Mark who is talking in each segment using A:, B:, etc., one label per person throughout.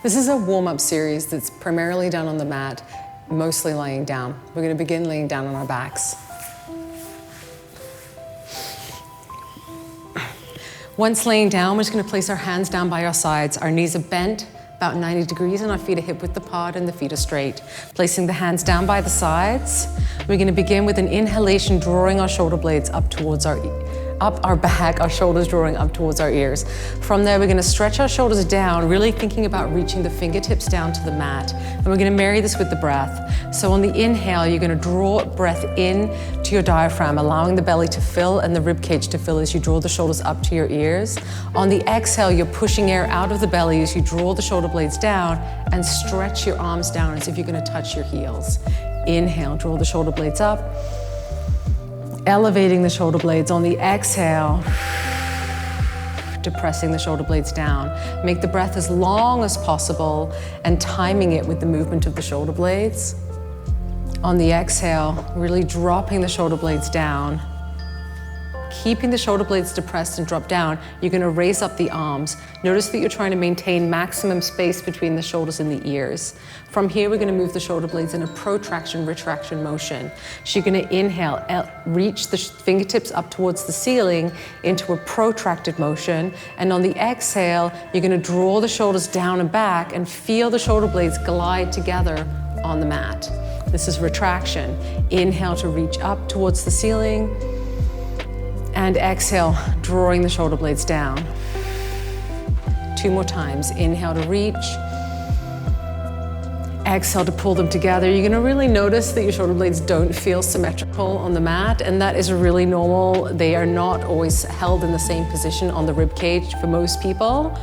A: This is a warm-up series that's primarily done on the mat, mostly laying down. We're going to begin laying down on our backs. Once laying down, we're just going to place our hands down by our sides. Our knees are bent about 90 degrees and our feet are hip width apart and the feet are straight. Placing the hands down by the sides, we're going to begin with an inhalation, drawing our shoulder blades up towards our back, our shoulders drawing up towards our ears. From there, we're going to stretch our shoulders down, really thinking about reaching the fingertips down to the mat. And we're going to marry this with the breath. So on the inhale, you're going to draw breath in to your diaphragm, allowing the belly to fill and the rib cage to fill as you draw the shoulders up to your ears. On the exhale, you're pushing air out of the belly as you draw the shoulder blades down and stretch your arms down as if you're going to touch your heels. Inhale, draw the shoulder blades up. Elevating the shoulder blades. On the exhale, depressing the shoulder blades down. Make the breath as long as possible and timing it with the movement of the shoulder blades. On the exhale, really dropping the shoulder blades down. Keeping the shoulder blades depressed and drop down, you're going to raise up the arms. Notice that you're trying to maintain maximum space between the shoulders and the ears. From here, we're going to move the shoulder blades in a protraction, retraction motion. So you're going to inhale, reach the fingertips up towards the ceiling into a protracted motion. And on the exhale, you're going to draw the shoulders down and back and feel the shoulder blades glide together on the mat. This is retraction. Inhale to reach up towards the ceiling. And exhale, drawing the shoulder blades down. 2 more times. Inhale to reach. Exhale to pull them together. You're going to really notice that your shoulder blades don't feel symmetrical on the mat, and that is really normal. They are not always held in the same position on the rib cage for most people.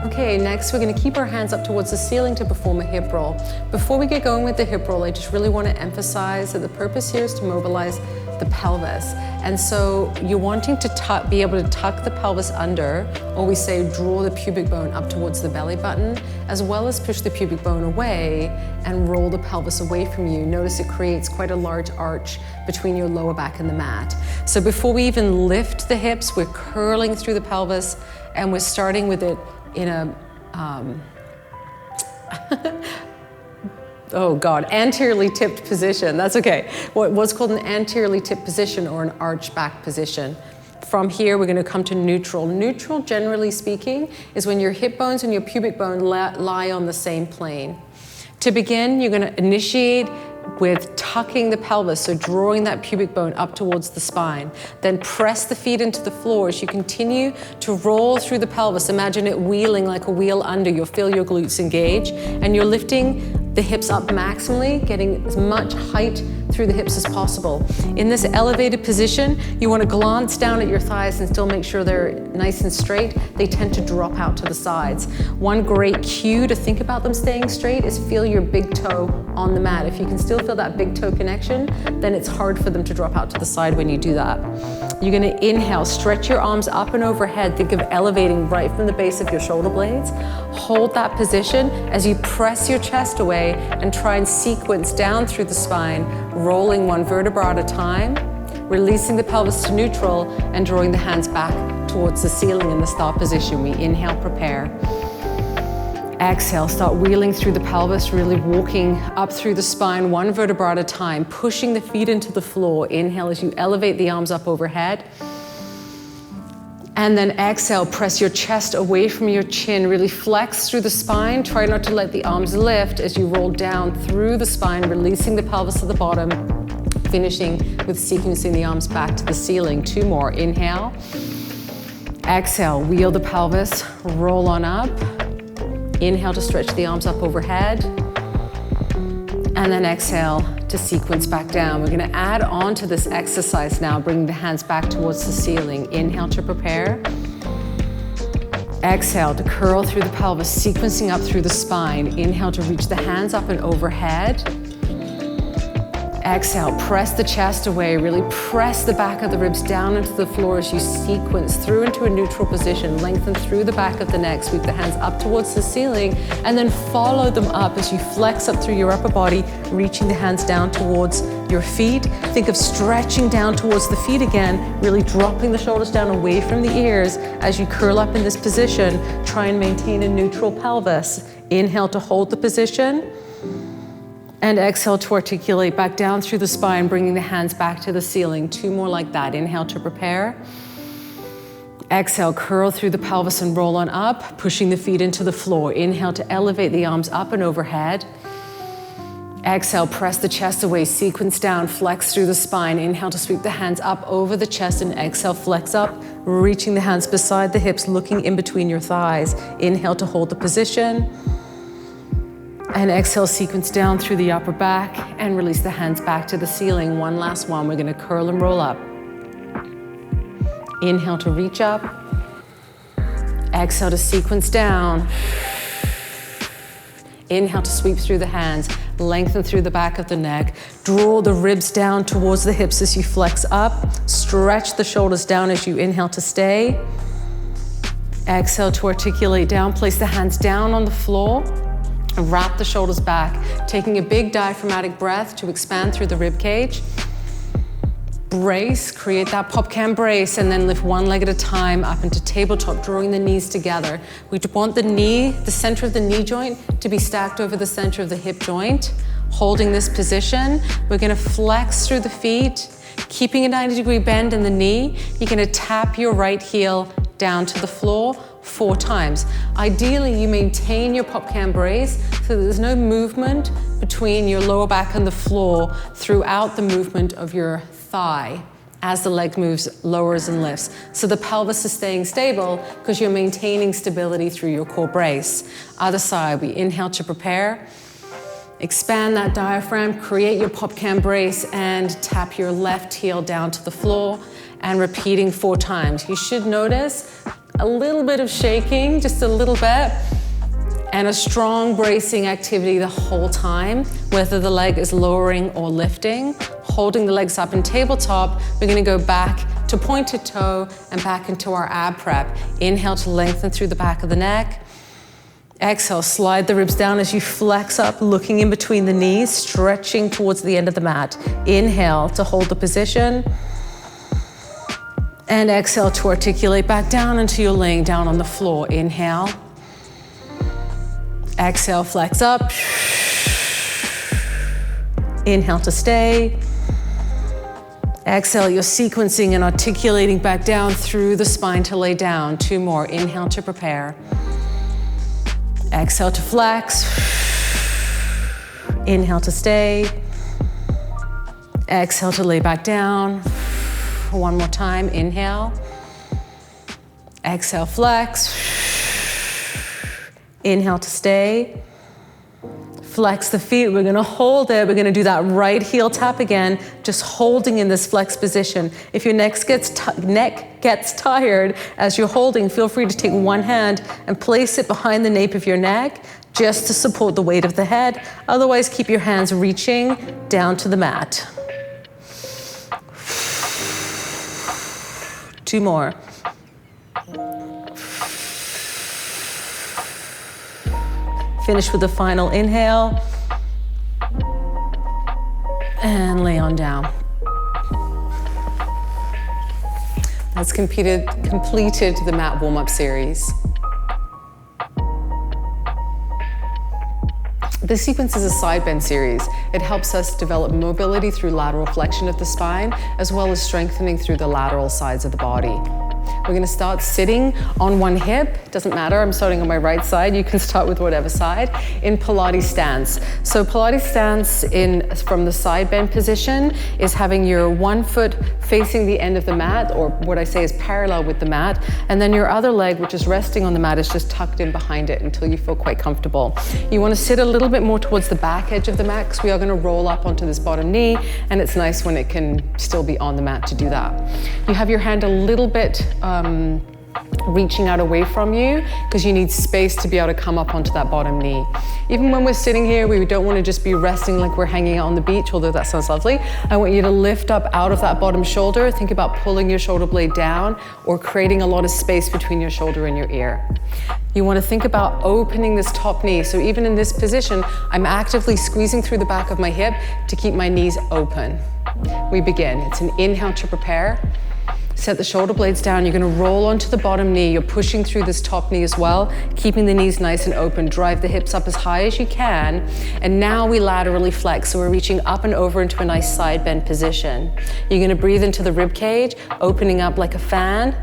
A: Okay, next we're going to keep our hands up towards the ceiling to perform a hip roll. Before we get going with the hip roll, I just really want to emphasize that the purpose here is to mobilize the pelvis. And so you're wanting to be able to tuck the pelvis under, or we say draw the pubic bone up towards the belly button, as well as push the pubic bone away and roll the pelvis away from you. Notice it creates quite a large arch between your lower back and the mat. So before we even lift the hips, we're curling through the pelvis, and we're starting with it in a, anteriorly tipped position. That's okay. What's called an anteriorly tipped position or an arch back position. From here, we're going to come to neutral. Neutral, generally speaking, is when your hip bones and your pubic bone lie on the same plane. To begin, you're going to initiate with tucking the pelvis, so drawing that pubic bone up towards the spine. Then press the feet into the floor as you continue to roll through the pelvis. Imagine it wheeling like a wheel under. You'll feel your glutes engage, and you're lifting the hips up maximally, getting as much height through the hips as possible. In this elevated position, you want to glance down at your thighs and still make sure they're nice and straight. They tend to drop out to the sides. One great cue to think about them staying straight is feel your big toe on the mat. If you can still feel that big toe connection, then it's hard for them to drop out to the side when you do that. You're going to inhale, stretch your arms up and overhead. Think of elevating right from the base of your shoulder blades. Hold that position as you press your chest away and try and sequence down through the spine, rolling 1 vertebra at a time, releasing the pelvis to neutral and drawing the hands back towards the ceiling in the star position. We inhale, prepare. Exhale, start wheeling through the pelvis, really walking up through the spine 1 vertebra at a time, pushing the feet into the floor. Inhale as you elevate the arms up overhead. And then exhale, press your chest away from your chin, really flex through the spine. Try not to let the arms lift as you roll down through the spine, releasing the pelvis at the bottom, finishing with sequencing the arms back to the ceiling. 2 more, inhale. Exhale, wheel the pelvis, roll on up. Inhale to stretch the arms up overhead. And then exhale to sequence back down. We're going to add on to this exercise now, bringing the hands back towards the ceiling. Inhale to prepare. Exhale to curl through the pelvis, sequencing up through the spine. Inhale to reach the hands up and overhead. Exhale, press the chest away, really press the back of the ribs down into the floor as you sequence through into a neutral position, lengthen through the back of the neck, sweep the hands up towards the ceiling, and then follow them up as you flex up through your upper body, reaching the hands down towards your feet. Think of stretching down towards the feet again, really dropping the shoulders down away from the ears as you curl up in this position. Try and maintain a neutral pelvis. Inhale to hold the position. And exhale to articulate back down through the spine, bringing the hands back to the ceiling. 2 more like that. Inhale to prepare. Exhale, curl through the pelvis and roll on up, pushing the feet into the floor. Inhale to elevate the arms up and overhead. Exhale, press the chest away, sequence down, flex through the spine. Inhale to sweep the hands up over the chest, and exhale, flex up, reaching the hands beside the hips, looking in between your thighs. Inhale to hold the position. And exhale, sequence down through the upper back and release the hands back to the ceiling. One last one. We're going to curl and roll up. Inhale to reach up. Exhale to sequence down. Inhale to sweep through the hands. Lengthen through the back of the neck. Draw the ribs down towards the hips as you flex up. Stretch the shoulders down as you inhale to stay. Exhale to articulate down. Place the hands down on the floor. Wrap the shoulders back, taking a big diaphragmatic breath to expand through the rib cage. Brace, create that popcan brace, and then lift one leg at a time up into tabletop, drawing the knees together. We want the knee, the center of the knee joint, to be stacked over the center of the hip joint. Holding this position, we're gonna flex through the feet, keeping a 90-degree bend in the knee. You're gonna tap your right heel down to the floor 4 times. Ideally, you maintain your popcan brace so that there's no movement between your lower back and the floor throughout the movement of your thigh as the leg moves, lowers and lifts. So the pelvis is staying stable because you're maintaining stability through your core brace. Other side, we inhale to prepare. Expand that diaphragm, create your popcan brace, and tap your left heel down to the floor, and repeating 4 times. You should notice a little bit of shaking, just a little bit, and a strong bracing activity the whole time, whether the leg is lowering or lifting. Holding the legs up in tabletop, we're gonna go back to pointed toe and back into our ab prep. Inhale to lengthen through the back of the neck. Exhale, slide the ribs down as you flex up, looking in between the knees, stretching towards the end of the mat. Inhale to hold the position. And exhale to articulate back down until you're laying down on the floor. Inhale. Exhale, flex up. Inhale to stay. Exhale, you're sequencing and articulating back down through the spine to lay down. 2 more. Inhale to prepare. Exhale to flex. Inhale to stay. Exhale to lay back down. 1 more time. Inhale. Exhale, flex. Inhale to stay. Flex the feet. We're gonna hold it. We're gonna do that right heel tap again, just holding in this flex position. If your neck gets tired as you're holding, feel free to take one hand and place it behind the nape of your neck just to support the weight of the head. Otherwise, keep your hands reaching down to the mat. 2 more. Finish with the final inhale. And lay on down. That's completed the mat warm-up series. This sequence is a side bend series. It helps us develop mobility through lateral flexion of the spine, as well as strengthening through the lateral sides of the body. We're gonna start sitting on one hip. Doesn't matter, I'm starting on my right side. You can start with whatever side, in Pilates stance. So Pilates stance from the side bend position is having your one foot facing the end of the mat, or what I say is parallel with the mat, and then your other leg, which is resting on the mat, is just tucked in behind it until you feel quite comfortable. You wanna sit a little bit more towards the back edge of the mat because we are gonna roll up onto this bottom knee, and it's nice when it can still be on the mat to do that. You have your hand a little bit reaching out away from you because you need space to be able to come up onto that bottom knee. Even when we're sitting here, we don't want to just be resting like we're hanging out on the beach, although that sounds lovely. I want you to lift up out of that bottom shoulder. Think about pulling your shoulder blade down or creating a lot of space between your shoulder and your ear. You want to think about opening this top knee. So even in this position, I'm actively squeezing through the back of my hip to keep my knees open. We begin. It's an inhale to prepare. Set the shoulder blades down. You're going to roll onto the bottom knee. You're pushing through this top knee as well, keeping the knees nice and open. Drive the hips up as high as you can. And now we laterally flex. So we're reaching up and over into a nice side bend position. You're going to breathe into the rib cage, opening up like a fan.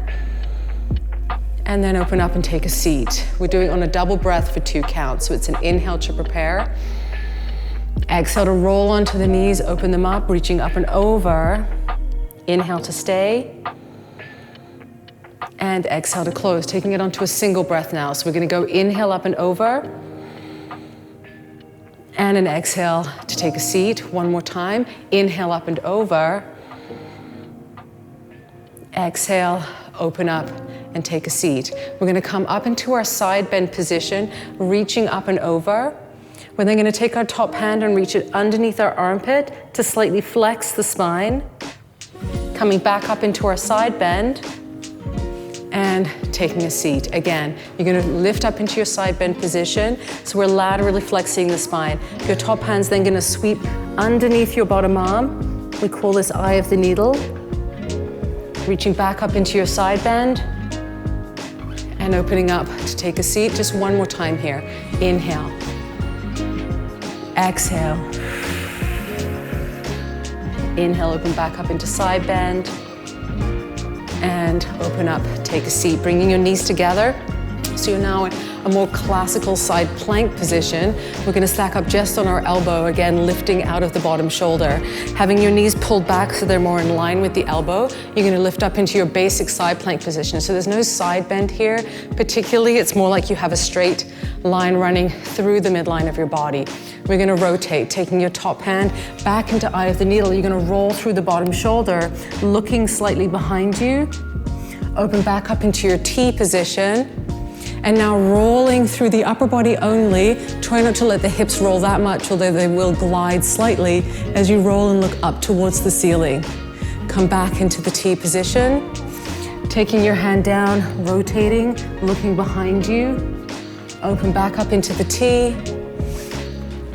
A: And then open up and take a seat. We're doing it on a double breath for 2 counts. So it's an inhale to prepare. Exhale to roll onto the knees, open them up, reaching up and over. Inhale to stay. And exhale to close, taking it onto a single breath now. So we're going to go inhale up and over. And an exhale to take a seat. One more time. Inhale up and over. Exhale, open up and take a seat. We're going to come up into our side bend position, reaching up and over. We're then going to take our top hand and reach it underneath our armpit to slightly flex the spine. Coming back up into our side bend and taking a seat. Again, you're going to lift up into your side bend position. So we're laterally flexing the spine. Your top hand's then going to sweep underneath your bottom arm. We call this eye of the needle. Reaching back up into your side bend and opening up to take a seat. Just one more time here. Inhale. Exhale. Inhale, open back up into side bend. And open up, take a seat, bringing your knees together. So you're now in a more classical side plank position. We're going to stack up just on our elbow, again, lifting out of the bottom shoulder. Having your knees pulled back so they're more in line with the elbow, you're going to lift up into your basic side plank position. So there's no side bend here, particularly. It's more like you have a straight line running through the midline of your body. We're going to rotate, taking your top hand back into eye of the needle. You're going to roll through the bottom shoulder, looking slightly behind you. Open back up into your T position. And now rolling through the upper body only. Try not to let the hips roll that much, although they will glide slightly as you roll and look up towards the ceiling. Come back into the T position. Taking your hand down, rotating, looking behind you. Open back up into the T.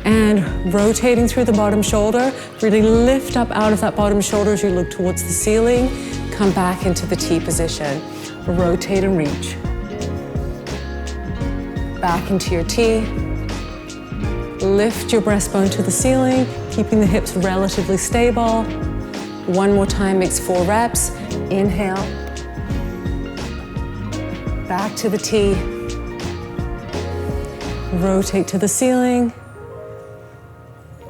A: And rotating through the bottom shoulder. Really lift up out of that bottom shoulder as you look towards the ceiling. Come back into the T position. Rotate and reach. Back into your T. Lift your breastbone to the ceiling, keeping the hips relatively stable. One more time, makes 4 reps. Inhale. Back to the T. Rotate to the ceiling.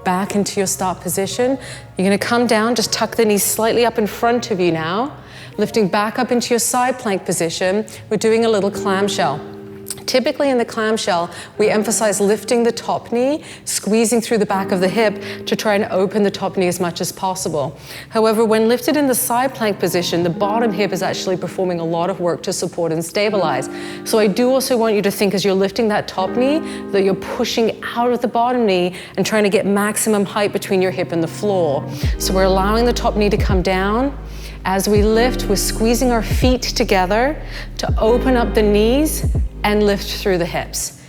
A: Back into your start position. You're going to come down, just tuck the knees slightly up in front of you now. Lifting back up into your side plank position. We're doing a little clamshell. Typically in the clamshell, we emphasize lifting the top knee, squeezing through the back of the hip to try and open the top knee as much as possible. However, when lifted in the side plank position, the bottom hip is actually performing a lot of work to support and stabilize. So I do also want you to think as you're lifting that top knee, that you're pushing out of the bottom knee and trying to get maximum height between your hip and the floor. So we're allowing the top knee to come down. As we lift, we're squeezing our feet together to open up the knees and lift through the hips.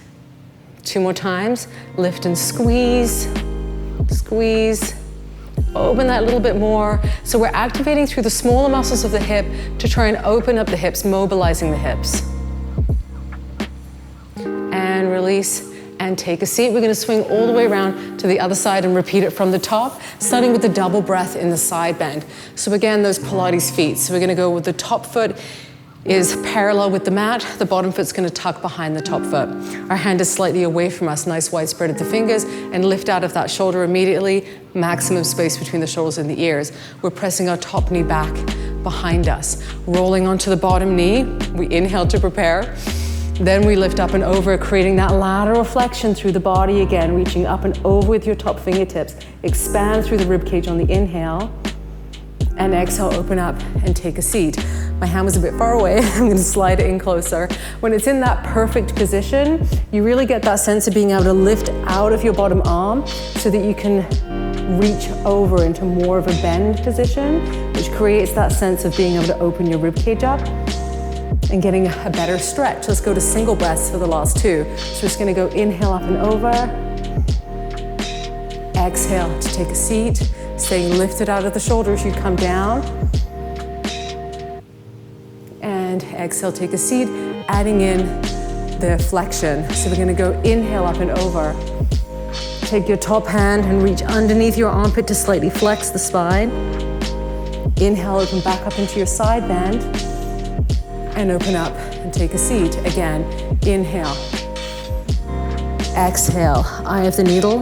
A: 2 more times. Lift and squeeze, squeeze. Open that a little bit more. So we're activating through the smaller muscles of the hip to try and open up the hips, mobilizing the hips. And release and take a seat. We're going to swing all the way around to the other side and repeat it from the top, starting with the double breath in the side bend. So again, those Pilates feet. So we're going to go with the top foot is parallel with the mat. The bottom foot's going to tuck behind the top foot. Our hand is slightly away from us, nice wide spread of the fingers, and lift out of that shoulder immediately, maximum space between the shoulders and the ears. We're pressing our top knee back behind us. Rolling onto the bottom knee, we inhale to prepare. Then we lift up and over, creating that lateral flexion through the body again, reaching up and over with your top fingertips. Expand through the rib cage on the inhale. And exhale, open up and take a seat. My hand was a bit far away. I'm going to slide it in closer. When it's in that perfect position, you really get that sense of being able to lift out of your bottom arm so that you can reach over into more of a bend position, which creates that sense of being able to open your rib cage up and getting a better stretch. Let's go to single breaths for the last two. So we're just going to go inhale up and over. Exhale to take a seat. Staying lifted out of the shoulders, you come down. And exhale, take a seat, adding in the flexion. So we're going to go inhale up and over. Take your top hand and reach underneath your armpit to slightly flex the spine. Inhale, open back up into your side bend. And open up and take a seat. Again, inhale. Exhale, eye of the needle.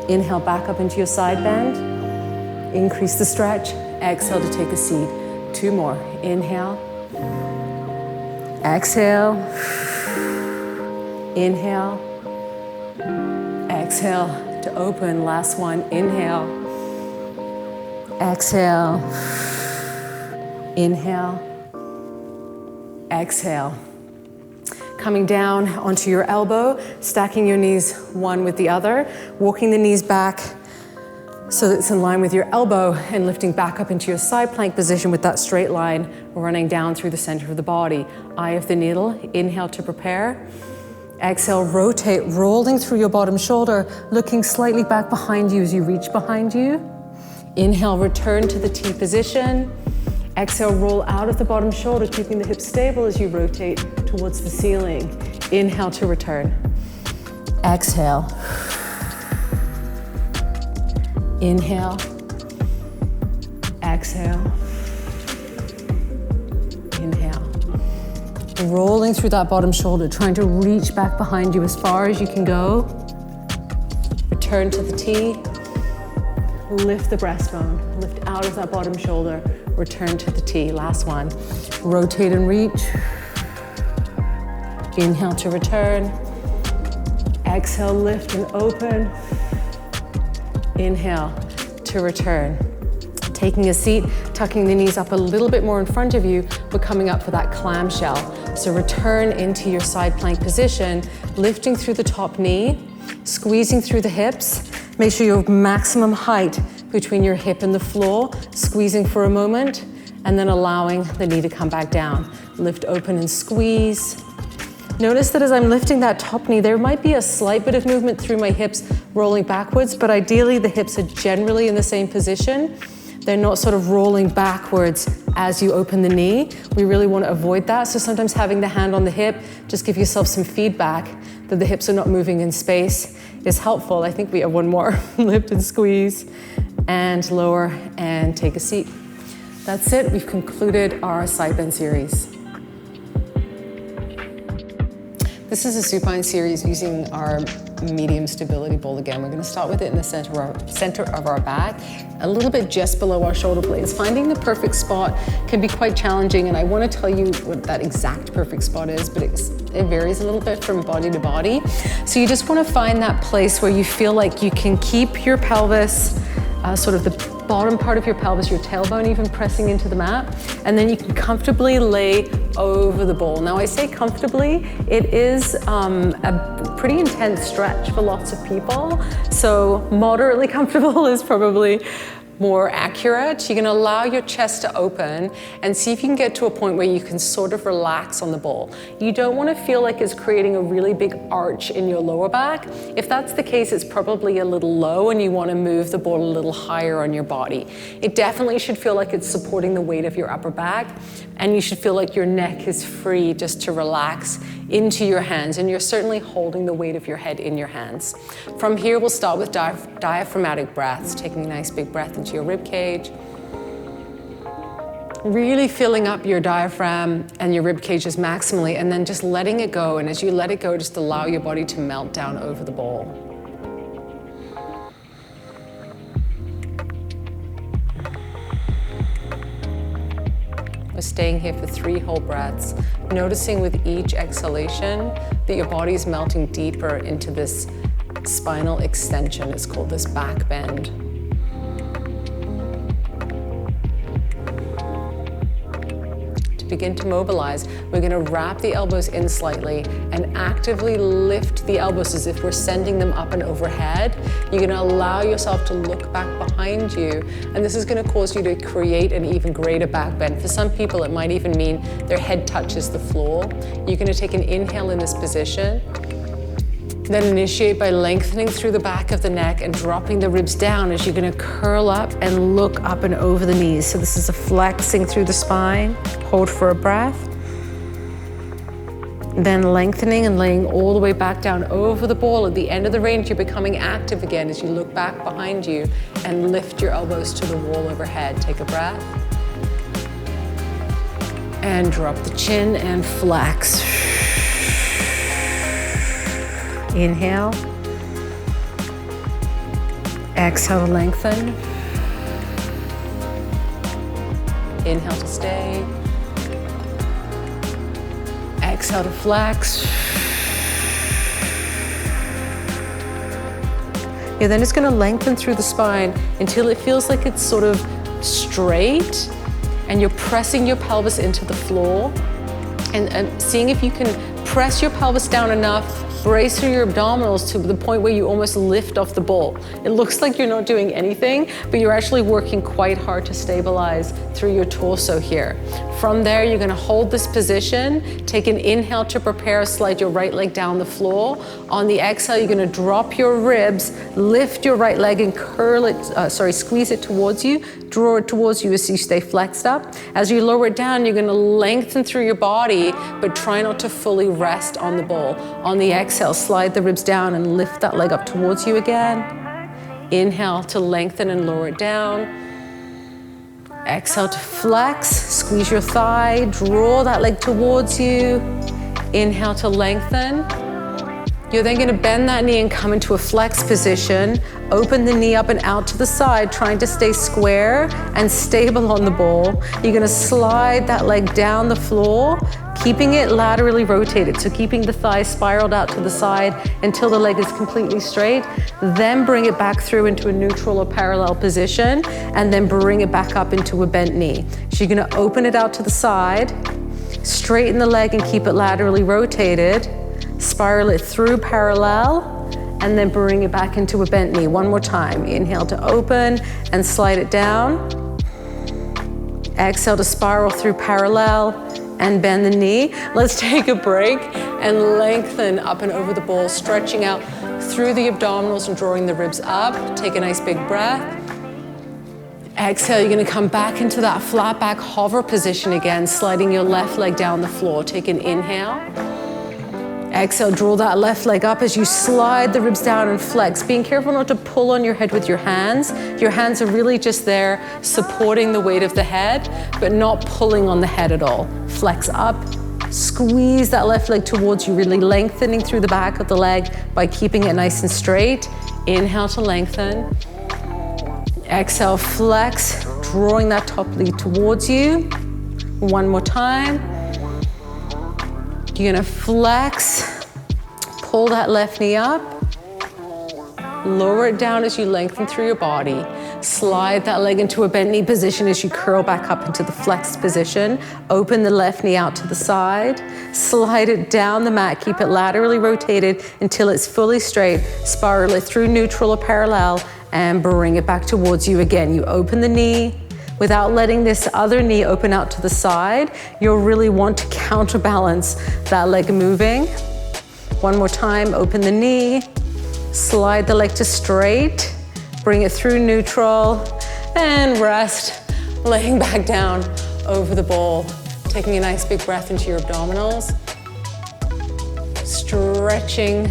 A: Inhale, back up into your side bend. Increase the stretch. Exhale to take a seat. Two more. Inhale. Exhale. Inhale. Exhale to open. Last one. Inhale. Exhale. Inhale. Exhale. Coming down onto your elbow, stacking your knees one with the other, walking the knees back so that it's in line with your elbow and lifting back up into your side plank position with that straight line running down through the center of the body. Eye of the needle, inhale to prepare. Exhale, rotate, rolling through your bottom shoulder, looking slightly back behind you as you reach behind you. Inhale, return to the T position. Exhale, roll out of the bottom shoulder, keeping the hips stable as you rotate towards the ceiling. Inhale to return. Exhale. Inhale. Exhale. Inhale. Rolling through that bottom shoulder, trying to reach back behind you as far as you can go. Return to the T. Lift the breastbone. Lift out of that bottom shoulder. Return to the T. Last one. Rotate and reach. Inhale to return. Exhale, lift and open. Inhale to return. Taking a seat, tucking the knees up a little bit more in front of you, but coming up for that clamshell. So return into your side plank position, lifting through the top knee, squeezing through the hips. Make sure you have maximum height between your hip and the floor, squeezing for a moment, and then allowing the knee to come back down. Lift open and squeeze. Notice that as I'm lifting that top knee, there might be a slight bit of movement through my hips rolling backwards, but ideally the hips are generally in the same position. They're not sort of rolling backwards as you open the knee. We really want to avoid that. So sometimes having the hand on the hip, just give yourself some feedback that the hips are not moving in space is helpful. I think we have one more. Lift and squeeze and lower and take a seat. That's it. We've concluded our side bend series. This is a supine series using our medium stability ball again. We're going to start with it in the center of our back, a little bit just below our shoulder blades. Finding the perfect spot can be quite challenging, and I want to tell you what that exact perfect spot is, but it varies a little bit from body to body. So you just want to find that place where you feel like you can keep your pelvis, sort of the bottom part of your pelvis, your tailbone even pressing into the mat, and then you can comfortably lay over the ball. Now I say comfortably, it is a pretty intense stretch for lots of people, so moderately comfortable is probably more accurate. You can allow your chest to open and see if you can get to a point where you can sort of relax on the ball. You don't want to feel like it's creating a really big arch in your lower back. If that's the case, it's probably a little low and you want to move the ball a little higher on your body. It definitely should feel like it's supporting the weight of your upper back, and you should feel like your neck is free just to relax into your hands, and you're certainly holding the weight of your head in your hands. From here, we'll start with diaphragmatic breaths, taking a nice big breath into your rib cage. Really filling up your diaphragm and your rib cages maximally, and then just letting it go. And as you let it go, just allow your body to melt down over the ball. We're staying here for 3 whole breaths, noticing with each exhalation that your body is melting deeper into this spinal extension. It's called this back bend. begin to mobilize. We're gonna wrap the elbows in slightly and actively lift the elbows as if we're sending them up and overhead. You're gonna allow yourself to look back behind you, and this is gonna cause you to create an even greater back bend. For some people, it might even mean their head touches the floor. You're gonna take an inhale in this position. Then initiate by lengthening through the back of the neck and dropping the ribs down as you're gonna curl up and look up and over the knees. So this is a flexing through the spine. Hold for a breath. Then lengthening and laying all the way back down over the ball. At the end of the range, you're becoming active again as you look back behind you and lift your elbows to the wall overhead. Take a breath. And drop the chin and flex. Inhale. Exhale to lengthen. Inhale to stay. Exhale to flex. You're then just going to lengthen through the spine until it feels like it's sort of straight, and you're pressing your pelvis into the floor and seeing if you can press your pelvis down enough, brace through your abdominals to the point where you almost lift off the ball. It looks like you're not doing anything, but you're actually working quite hard to stabilize through your torso here. From there, you're gonna hold this position, take an inhale to prepare, slide your right leg down the floor. On the exhale, you're gonna drop your ribs, lift your right leg and curl it, squeeze it towards you, draw it towards you as you stay flexed up. As you lower it down, you're gonna lengthen through your body, but try not to fully rest on the ball. On the exhale, slide the ribs down and lift that leg up towards you again. Inhale to lengthen and lower it down. Exhale to flex, squeeze your thigh, draw that leg towards you. Inhale to lengthen. You're then gonna bend that knee and come into a flex position. Open the knee up and out to the side, trying to stay square and stable on the ball. You're gonna slide that leg down the floor, keeping it laterally rotated. So keeping the thigh spiraled out to the side until the leg is completely straight. Then bring it back through into a neutral or parallel position, and then bring it back up into a bent knee. So you're gonna open it out to the side, straighten the leg and keep it laterally rotated. Spiral it through parallel, and then bring it back into a bent knee. One more time. Inhale to open and slide it down. Exhale to spiral through parallel and bend the knee. Let's take a break and lengthen up and over the ball, stretching out through the abdominals and drawing the ribs up. Take a nice big breath. Exhale, you're gonna come back into that flat back hover position again, sliding your left leg down the floor. Take an inhale. Exhale, draw that left leg up as you slide the ribs down and flex. Being careful not to pull on your head with your hands. Your hands are really just there supporting the weight of the head, but not pulling on the head at all. Flex up, squeeze that left leg towards you, really lengthening through the back of the leg by keeping it nice and straight. Inhale to lengthen. Exhale, flex, drawing that top leg towards you. One more time. You're gonna flex, pull that left knee up, lower it down as you lengthen through your body. Slide that leg into a bent knee position as you curl back up into the flexed position. Open the left knee out to the side, slide it down the mat, keep it laterally rotated until it's fully straight. Spiral it through neutral or parallel and bring it back towards you again. You open the knee. Without letting this other knee open out to the side, you'll really want to counterbalance that leg moving. One more time, open the knee, slide the leg to straight, bring it through neutral, and rest, laying back down over the ball. Taking a nice big breath into your abdominals, stretching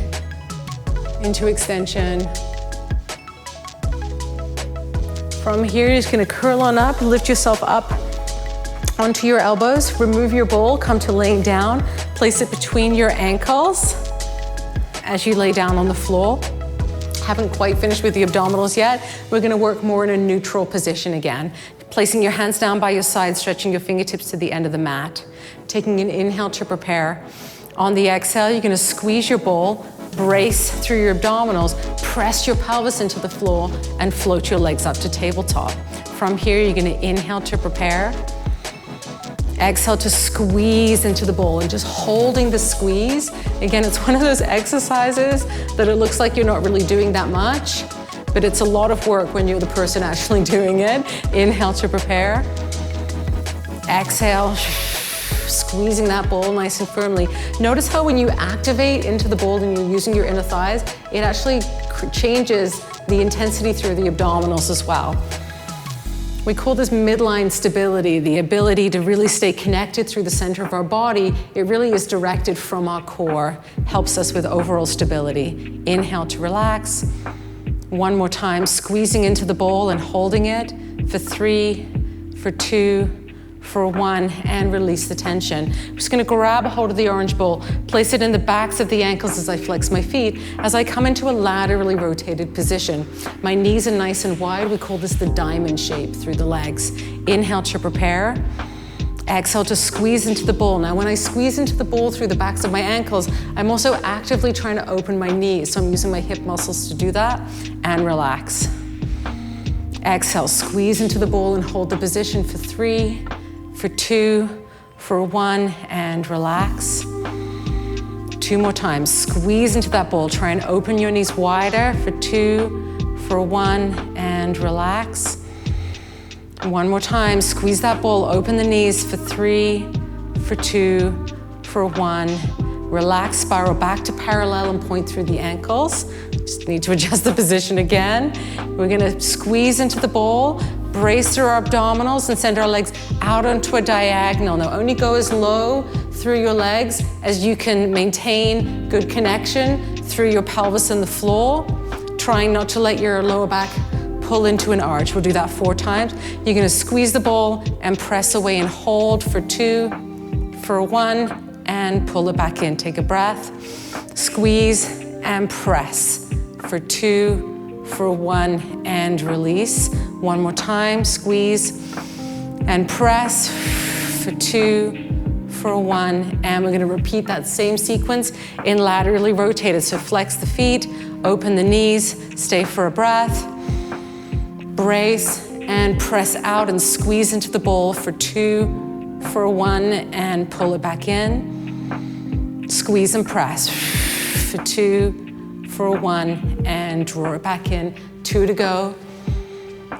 A: into extension. From here, you're just gonna curl on up, lift yourself up onto your elbows, remove your ball, come to laying down, place it between your ankles as you lay down on the floor. Haven't quite finished with the abdominals yet. We're gonna work more in a neutral position again. Placing your hands down by your side, stretching your fingertips to the end of the mat. Taking an inhale to prepare. On the exhale, you're gonna squeeze your ball, brace through your abdominals, press your pelvis into the floor, and float your legs up to tabletop. From here, you're gonna inhale to prepare. Exhale to squeeze into the bowl and just holding the squeeze. Again, it's one of those exercises that it looks like you're not really doing that much, but it's a lot of work when you're the person actually doing it. Inhale to prepare. Exhale, squeezing that bowl nice and firmly. Notice how when you activate into the bowl and you're using your inner thighs, it actually changes the intensity through the abdominals as well. We call this midline stability, the ability to really stay connected through the center of our body. It really is directed from our core, helps us with overall stability. Inhale to relax. One more time, squeezing into the bowl and holding it for 3, for 2, for 1, and release the tension. I'm just gonna grab a hold of the orange bowl, place it in the backs of the ankles as I flex my feet, as I come into a laterally rotated position. My knees are nice and wide. We call this the diamond shape through the legs. Inhale to prepare. Exhale to squeeze into the bowl. Now, when I squeeze into the bowl through the backs of my ankles, I'm also actively trying to open my knees. So I'm using my hip muscles to do that, and relax. Exhale, squeeze into the bowl and hold the position for 3, for 2, for 1, and relax. 2 more times. Squeeze into that bowl. Try and open your knees wider for 2, for 1, and relax. 1 more time. Squeeze that bowl. Open the knees for 3, for 2, for 1. Relax, spiral back to parallel and point through the ankles. Just need to adjust the position again. We're gonna squeeze into the bowl, brace through our abdominals, and send our legs out onto a diagonal. Now, only go as low through your legs as you can maintain good connection through your pelvis and the floor, trying not to let your lower back pull into an arch. We'll do that 4 times. You're gonna squeeze the bowl and press away and hold for 2, for 1, and pull it back in. Take a breath. Squeeze and press for 2, for 1, and release. 1 more time. Squeeze and press for 2, for 1, and we're gonna repeat that same sequence in laterally rotated. So flex the feet, open the knees, stay for a breath, brace, and press out and squeeze into the bowl for 2, for 1, and pull it back in. Squeeze and press for 2, for 1, and draw it back in. 2 to go.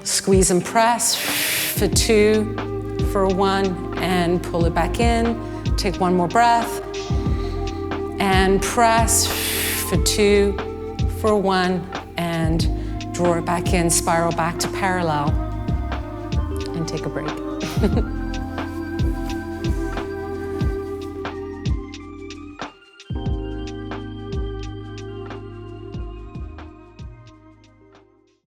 A: Squeeze and press for 2, for 1, and pull it back in. Take 1 more breath. And press for 2, for 1, and draw it back in. Spiral back to parallel. And take a break.